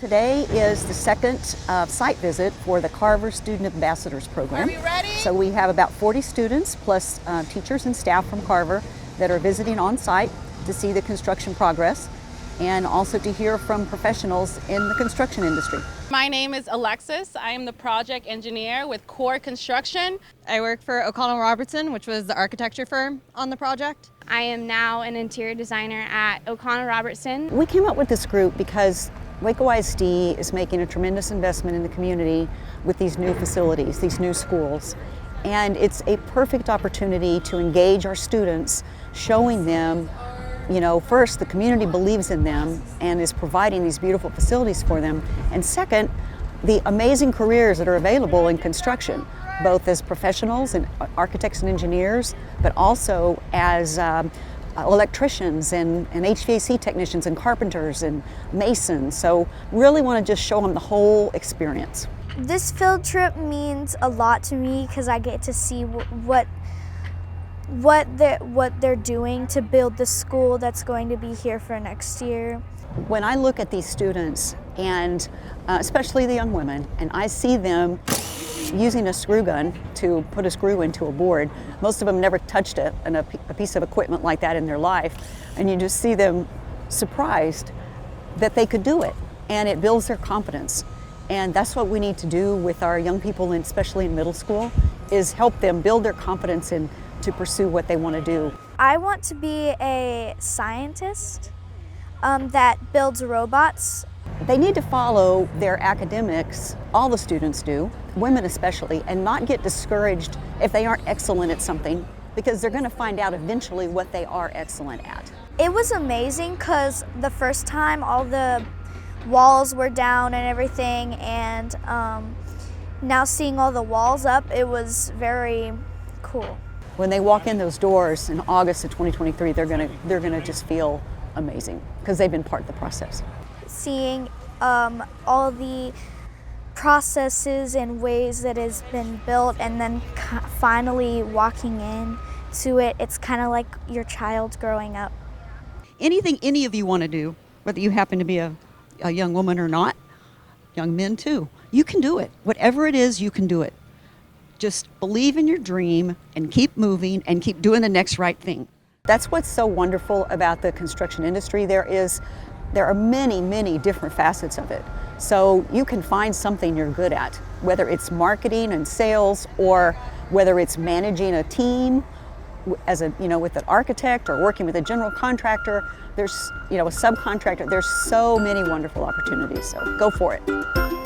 Today is the second site visit for the Carver Student Ambassadors Program. Are we ready? So we have about 40 students plus teachers and staff from Carver that are visiting on site to see the construction progress and also to hear from professionals in the construction industry. My name is Alexis. I am the project engineer with Core Construction. I work for O'Connell Robertson, which was the architecture firm on the project. I am now an interior designer at O'Connell Robertson. We came up with this group because Waco ISD is making a tremendous investment in the community with these new facilities, these new schools. And it's a perfect opportunity to engage our students, showing them, first, the community believes in them and is providing these beautiful facilities for them. And second, the amazing careers that are available in construction, both as professionals and architects and engineers, but also as electricians and HVAC technicians and carpenters and masons. So really want to just show them the whole experience. This field trip means a lot to me because I get to see what they're doing to build the school that's going to be here for next year. When I look at these students, and especially the young women, and I see them using a screw gun to put a screw into a board. Most of them never touched a piece of equipment like that in their life, and you just see them surprised that they could do it, and it builds their confidence. And that's what we need to do with our young people, and especially in middle school, is help them build their confidence and to pursue what they want to do. I want to be a scientist that builds robots. They need to follow their academics, all the students do, women especially, and not get discouraged if they aren't excellent at something, because they're going to find out eventually what they are excellent at. It was amazing because the first time all the walls were down and everything, and now seeing all the walls up, it was very cool. When they walk in those doors in August of 2023, they're gonna just feel amazing because they've been part of the process. Seeing all the processes and ways that it's been built, and then finally walking in to it, it's kind of like your child growing up. Anything any of you want to do, whether you happen to be a young woman or not, young men too, you can do it. Whatever it is, you can do it. Just believe in your dream and keep moving and keep doing the next right thing. That's what's so wonderful about the construction industry. There are many, many different facets of it. So you can find something you're good at, whether it's marketing and sales, or whether it's managing a team as with an architect, or working with a general contractor. There's a subcontractor. There's so many wonderful opportunities. So go for it.